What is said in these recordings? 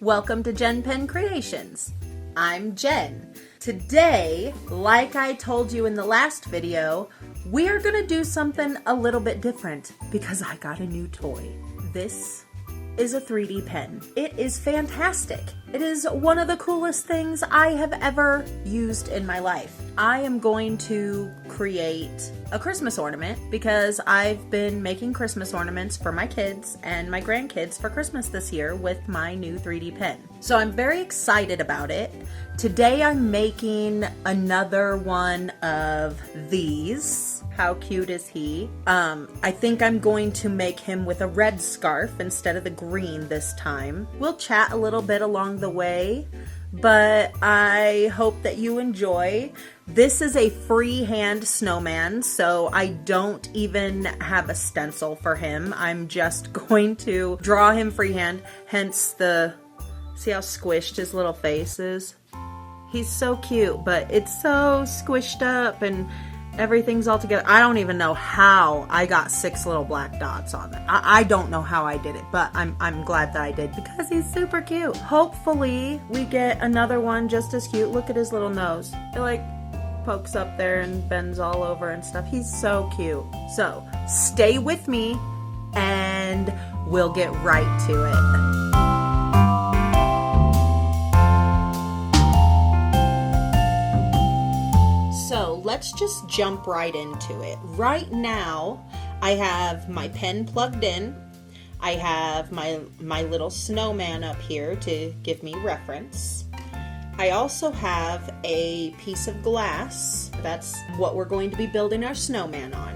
Welcome to JenPenCreations. I'm Jen. Today, like I told you in the last video, we are gonna do something a little bit different because I got a new toy. This is a 3D pen. It is fantastic. It is one of the coolest things I have ever used in my life. I am going to create a Christmas ornament because I've been making Christmas ornaments for my kids and my grandkids for Christmas this year with my new 3D pen. So I'm very excited about it. Today I'm making another one of these. How cute is he? I think I'm going to make him with a red scarf instead of the green this time. We'll chat a little bit along the way, but I hope that you enjoy. This is a freehand snowman, so I don't even have a stencil for him. I'm just going to draw him freehand, hence the, see how squished his little face is? He's so cute, but it's so squished up and everything's all together. I don't even know how I got 6 little black dots on it. I don't know how I did it, but I'm glad that I did because he's super cute. Hopefully we get another one just as cute. Look at his little nose. It like pokes up there and bends all over and stuff. He's so cute. So stay with me and we'll get right to it. So let's just jump right into it. Right now, I have my pen plugged in. I have my little snowman up here to give me reference. I also have a piece of glass. That's what we're going to be building our snowman on.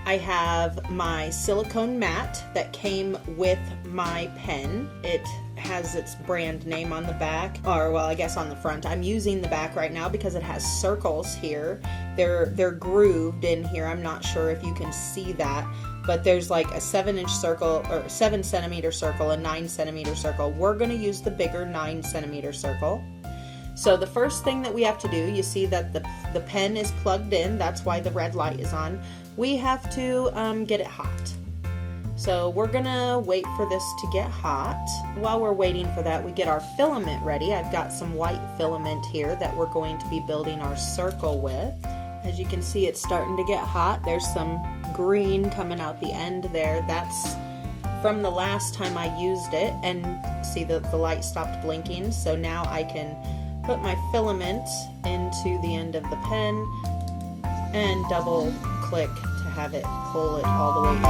I have my silicone mat that came with my pen. It has its brand name on the back, or well, I guess on the front. I'm using the back right now because it has circles here. They're grooved in here. I'm not sure if you can see that, but there's like a 7-inch circle or 7-centimeter circle, a 9-centimeter circle. We're going to use the bigger 9-centimeter circle. So the first thing that we have to do, you see that the pen is plugged in. That's why the red light is on. We have to get it hot. So we're gonna wait for this to get hot. While we're waiting for that, we get our filament ready. I've got some white filament here that we're going to be building our circle with. As you can see, it's starting to get hot. There's some green coming out the end there. That's from the last time I used it, and see that the light stopped blinking. So now I can put my filament into the end of the pen and double click to have it pull it all the way in.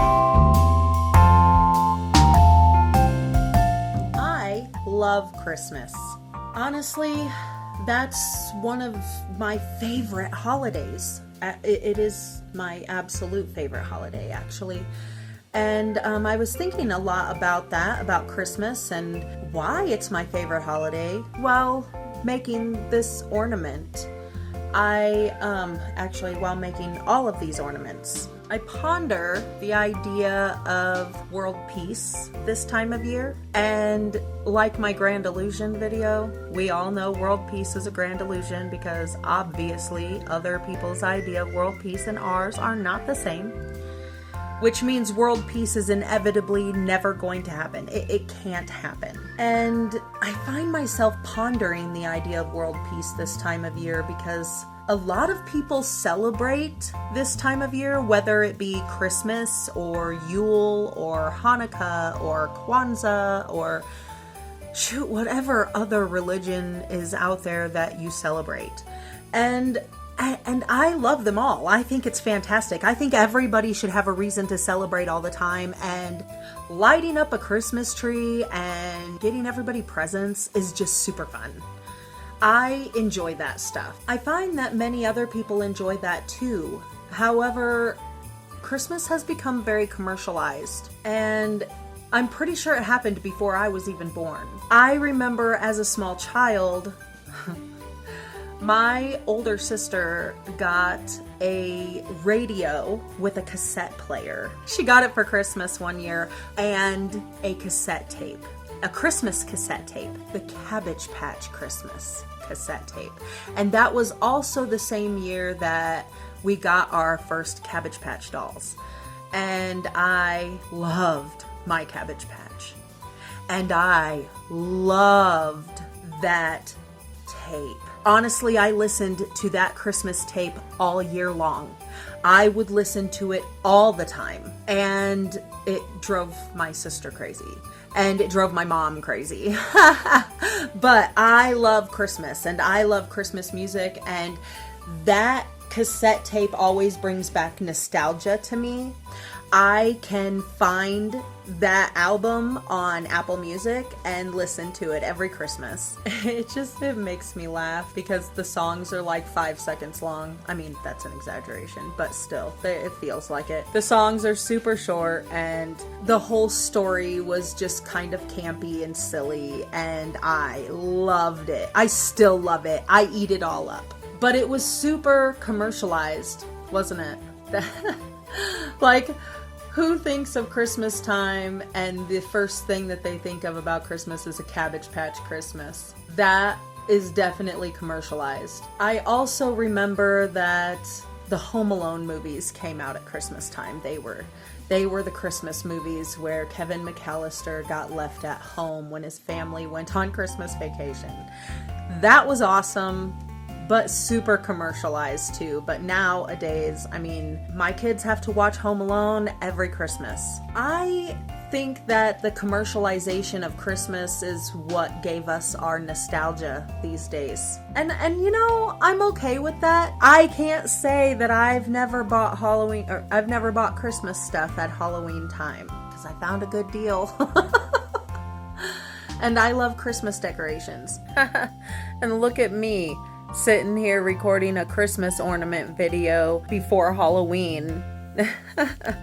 I love Christmas. Honestly, that's one of my favorite holidays. It is my absolute favorite holiday, actually. And I was thinking a lot about that, about Christmas and why it's my favorite holiday. Well, making this ornament, while making all of these ornaments, I ponder the idea of world peace this time of year. And like my grand illusion video, we all know world peace is a grand illusion because obviously other people's idea of world peace and ours are not the same. Which means world peace is inevitably never going to happen. It can't happen. And I find myself pondering the idea of world peace this time of year because a lot of people celebrate this time of year, whether it be Christmas or Yule or Hanukkah or Kwanzaa or shoot, whatever other religion is out there that you celebrate. And I love them all. I think it's fantastic. I think everybody should have a reason to celebrate all the time, and lighting up a Christmas tree and getting everybody presents is just super fun. I enjoy that stuff. I find that many other people enjoy that too. However, Christmas has become very commercialized, and I'm pretty sure it happened before I was even born. I remember as a small child, my older sister got a radio with a cassette player. She got it for Christmas one year, and a cassette tape. A Christmas cassette tape. The Cabbage Patch Christmas cassette tape. And that was also the same year that we got our first Cabbage Patch dolls. And I loved my Cabbage Patch. And I loved that tape. Honestly, I listened to that Christmas tape all year long. I would listen to it all the time, and it drove my sister crazy, and it drove my mom crazy. But I love Christmas, and I love Christmas music, and that cassette tape always brings back nostalgia to me. I can find that album on Apple Music and listen to it every Christmas. It makes me laugh because the songs are like 5 seconds long. I mean, that's an exaggeration, but still, it feels like it. The songs are super short, and the whole story was just kind of campy and silly, and I loved it. I still love it. I eat it all up. But it was super commercialized, wasn't it? Like, who thinks of Christmas time and the first thing that they think of about Christmas is a Cabbage Patch Christmas? That is definitely commercialized. I also remember that the Home Alone movies came out at Christmas time. They were the Christmas movies where Kevin McAllister got left at home when his family went on Christmas vacation. That was awesome, but super commercialized too. But nowadays, I mean, my kids have to watch Home Alone every Christmas. I think that the commercialization of Christmas is what gave us our nostalgia these days. And you know, I'm okay with that. I can't say that I've never bought Christmas stuff at Halloween time, because I found a good deal. And I love Christmas decorations. And look at me, sitting here recording a Christmas ornament video before Halloween.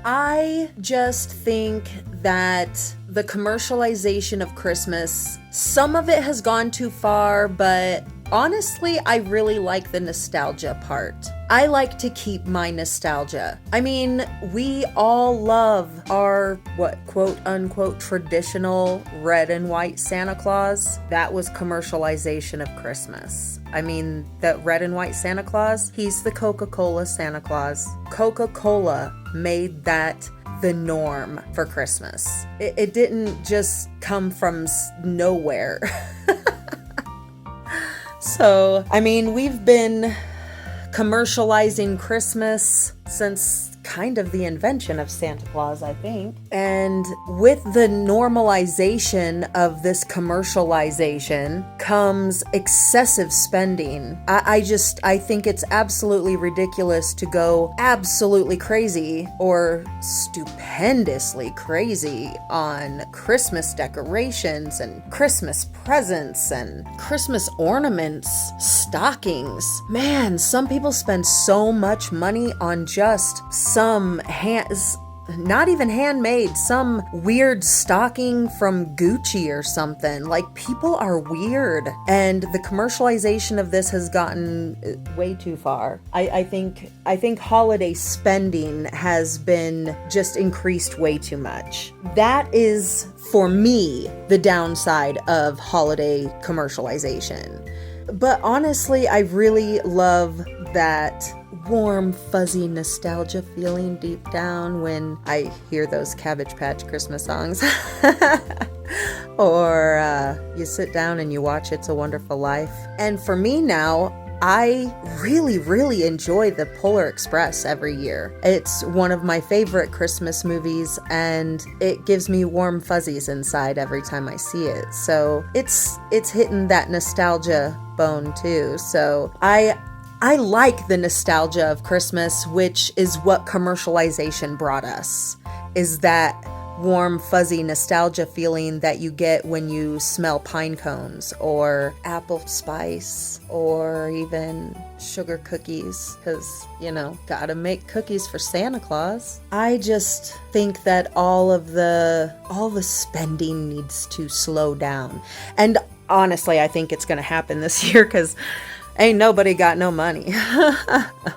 I just think that the commercialization of Christmas, some of it has gone too far, but honestly, I really like the nostalgia part. I like to keep my nostalgia. I mean, we all love our, quote unquote, traditional red and white Santa Claus. That was commercialization of Christmas. I mean, that red and white Santa Claus, he's the Coca-Cola Santa Claus. Coca-Cola made that the norm for Christmas. It didn't just come from nowhere. So, I mean, we've been commercializing Christmas since kind of the invention of Santa Claus, I think. And with the normalization of this commercialization comes excessive spending. I think it's absolutely ridiculous to go absolutely crazy or stupendously crazy on Christmas decorations and Christmas presents and Christmas ornaments, stockings. Man, some people spend so much money on just some not even handmade, some weird stocking from Gucci or something. Like, people are weird, and the commercialization of this has gotten way too far. I think holiday spending has been just increased way too much. That is, for me, the downside of holiday commercialization. But honestly, I really love that warm, fuzzy nostalgia feeling deep down when I hear those Cabbage Patch Christmas songs. Or you sit down and you watch It's a Wonderful Life. And for me now, I really, really enjoy the Polar Express every year. It's one of my favorite Christmas movies, and it gives me warm fuzzies inside every time I see it. So it's hitting that nostalgia bone too. So I like the nostalgia of Christmas, which is what commercialization brought us, is that warm, fuzzy nostalgia feeling that you get when you smell pine cones or apple spice or even sugar cookies, because, you know, gotta make cookies for Santa Claus. I just think that all the spending needs to slow down. And honestly, I think it's gonna happen this year, because ain't nobody got no money.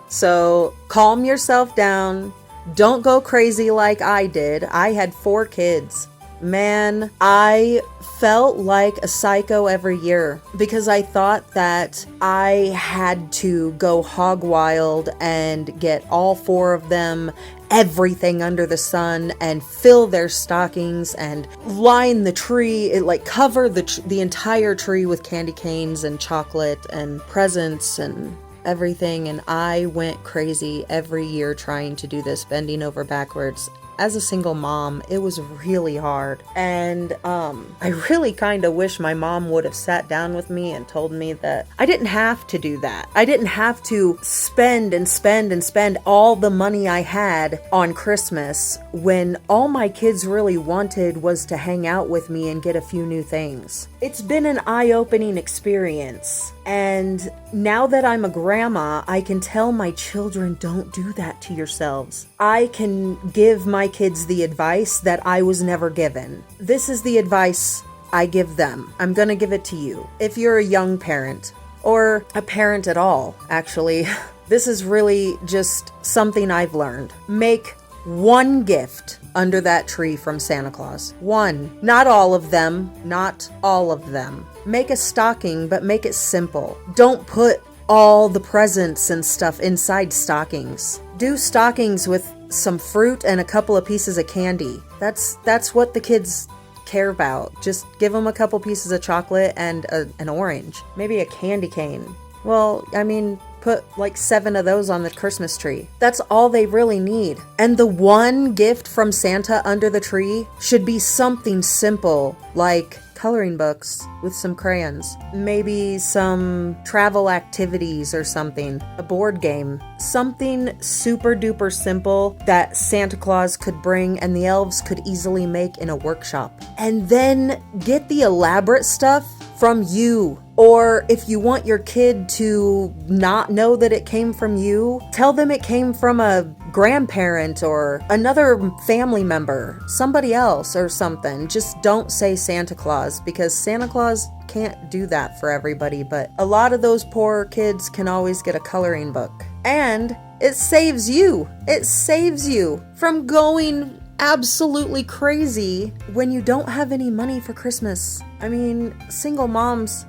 So calm yourself down. Don't go crazy like I did. I had 4 kids. Man, I felt like a psycho every year because I thought that I had to go hog wild and get all 4 of them everything under the sun and fill their stockings and line the tree, cover the entire tree with candy canes and chocolate and presents and everything. And I went crazy every year trying to do this, bending over backwards. As a single mom, it was really hard. And I really kind of wish my mom would have sat down with me and told me that I didn't have to do that. I didn't have to spend and spend and spend all the money I had on Christmas when all my kids really wanted was to hang out with me and get a few new things. It's been an eye-opening experience. And now that I'm a grandma, I can tell my children, don't do that to yourselves. I can give my kids the advice that I was never given. This is the advice I give them. I'm going to give it to you. If you're a young parent, or a parent at all, actually, this is really just something I've learned. Make one gift under that tree from Santa Claus. One. Not all of them. Not all of them. Make a stocking, but make it simple. Don't put all the presents and stuff inside stockings. Do stockings with some fruit and a couple of pieces of candy. That's what the kids care about. Just give them a couple pieces of chocolate and an orange. Maybe a candy cane. Well, I mean, put like 7 of those on the Christmas tree. That's all they really need. And the one gift from Santa under the tree should be something simple, like coloring books with some crayons, maybe some travel activities or something, a board game, something super duper simple that Santa Claus could bring and the elves could easily make in a workshop. And then get the elaborate stuff from you. Or if you want your kid to not know that it came from you, tell them it came from a grandparent or another family member, somebody else or something. Just don't say Santa Claus, because Santa Claus can't do that for everybody, but a lot of those poor kids can always get a coloring book. And it saves you. It saves you from going absolutely crazy when you don't have any money for Christmas. I mean, single moms,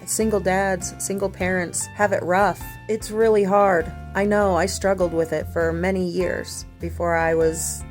single dads, single parents have it rough. It's really hard. I know, I struggled with it for many years before I was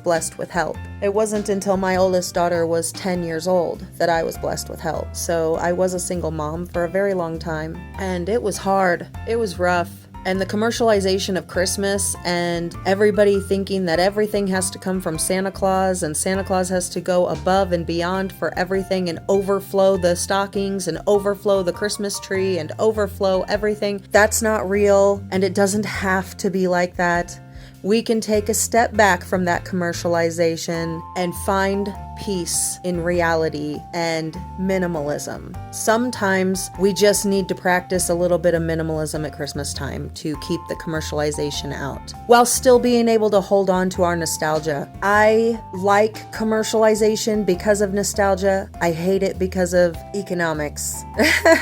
blessed with help. It wasn't until my oldest daughter was 10 years old that I was blessed with help. So I was a single mom for a very long time, and it was hard. It was rough. And the commercialization of Christmas and everybody thinking that everything has to come from Santa Claus and Santa Claus has to go above and beyond for everything and overflow the stockings and overflow the Christmas tree and overflow everything. That's not real, and it doesn't have to be like that. We can take a step back from that commercialization and find peace in reality and minimalism. Sometimes we just need to practice a little bit of minimalism at Christmas time to keep the commercialization out, while still being able to hold on to our nostalgia. I like commercialization because of nostalgia. I hate it because of economics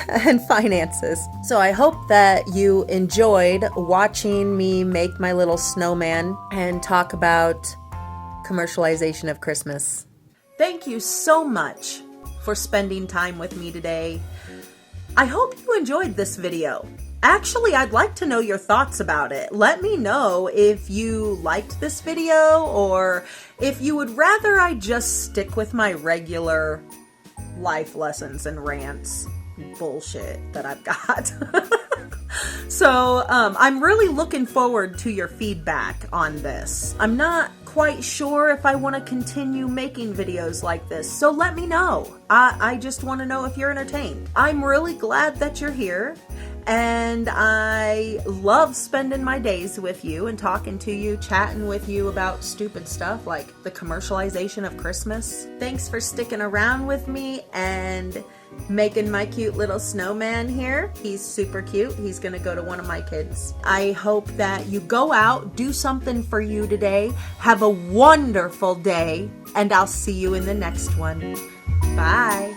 and finances. So I hope that you enjoyed watching me make my little snowman and talk about commercialization of Christmas. Thank you so much for spending time with me today. I hope you enjoyed this video. Actually, I'd like to know your thoughts about it. Let me know if you liked this video or if you would rather I just stick with my regular life lessons and rants bullshit that I've got. So I'm really looking forward to your feedback on this. I'm not quite sure if I want to continue making videos like this, so let me know. I just want to know if you're entertained. I'm really glad that you're here, and I love spending my days with you and talking to you, chatting with you about stupid stuff like the commercialization of Christmas. Thanks for sticking around with me and making my cute little snowman here. He's super cute. He's gonna go to one of my kids. I hope that you go out, do something for you today. Have a wonderful day, and I'll see you in the next one. Bye.